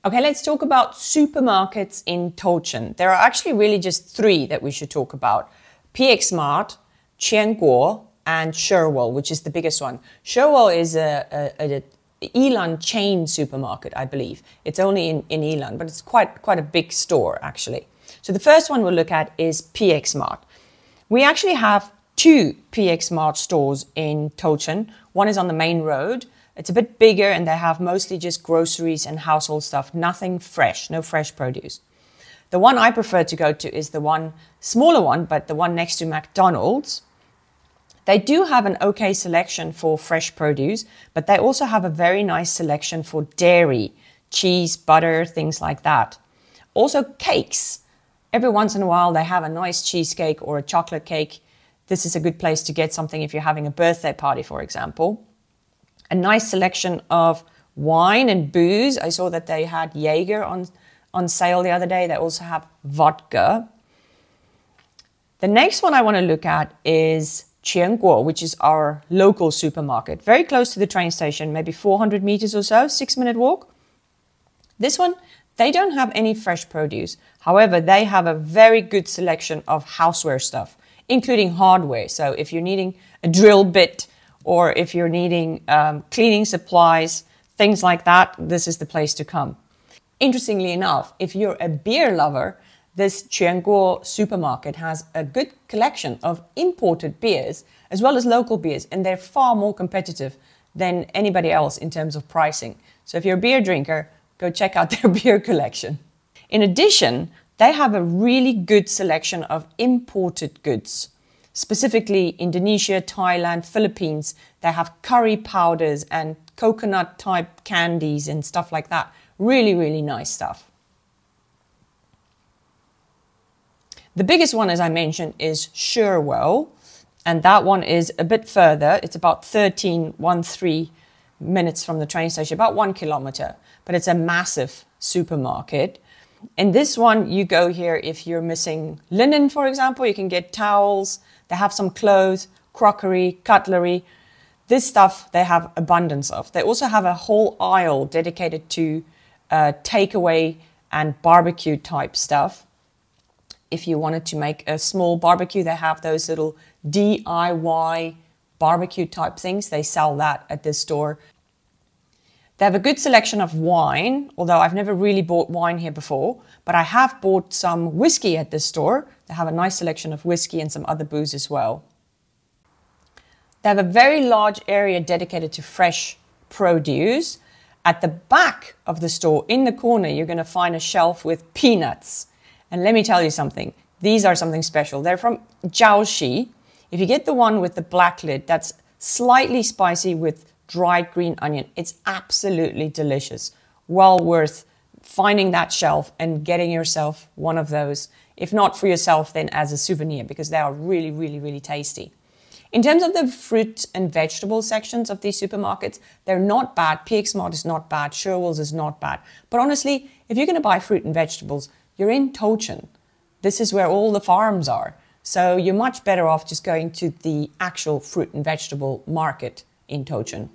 Okay, let's talk about supermarkets in Tochen. There are actually really just three that we should talk about. PX Mart, Qianguo, and Sherwell, which is the biggest one. Sherwell is a Yilan chain supermarket, I believe. It's only in Yilan, but it's quite a big store, actually. So the first one we'll look at is PX Mart. We actually have two PX Mart stores in Tochen. One is on the main road. It's a bit bigger and they have mostly just groceries and household stuff, nothing fresh, no fresh produce. The one I prefer to go to is the one, smaller one, but the one next to McDonald's. They do have an okay selection for fresh produce, but they also have a very nice selection for dairy, cheese, butter, things like that. Also cakes. Every once in a while they have a nice cheesecake or a chocolate cake. This is a good place to get something if you're having a birthday party, for example. A nice selection of wine and booze. I saw that they had Jaeger on sale the other day. They also have vodka. The next one I want to look at is Qianguo, which is our local supermarket. Very close to the train station, maybe 400 meters or so, 6-minute walk. This one, they don't have any fresh produce. However, they have a very good selection of houseware stuff, including hardware. So if you're needing a drill bit, or if you're needing cleaning supplies, things like that, this is the place to come. Interestingly enough, if you're a beer lover, this Qianguo supermarket has a good collection of imported beers as well as local beers, and they're far more competitive than anybody else in terms of pricing. So if you're a beer drinker, go check out their beer collection. In addition, they have a really good selection of imported goods. Specifically Indonesia, Thailand, Philippines, they have curry powders and coconut type candies and stuff like that. Really, really nice stuff. The biggest one, as I mentioned, is Sherwell. And that one is a bit further. It's about 13 minutes from the train station, about 1 kilometer. But it's a massive supermarket. In this one, you go here if you're missing linen, for example. You can get towels. They have some clothes, crockery, cutlery. This stuff they have abundance of. They also have a whole aisle dedicated to takeaway and barbecue type stuff. If you wanted to make a small barbecue, they have those little DIY barbecue type things. They sell that at this store. They have a good selection of wine, although I've never really bought wine here before, but I have bought some whiskey at this store. They have a nice selection of whiskey and some other booze as well. They have a very large area dedicated to fresh produce. At the back of the store, in the corner, you're going to find a shelf with peanuts. And let me tell you something. These are something special. They're from Jiaoxi. If you get the one with the black lid, that's slightly spicy with dried green onion. It's absolutely delicious. Well worth finding that shelf and getting yourself one of those. If not for yourself, then as a souvenir, because they are really, really, really tasty. In terms of the fruit and vegetable sections of these supermarkets, they're not bad. PX Mart is not bad. Sherwell's is not bad. But honestly, if you're going to buy fruit and vegetables, you're in Tochen. This is where all the farms are. So you're much better off just going to the actual fruit and vegetable market in Tochen.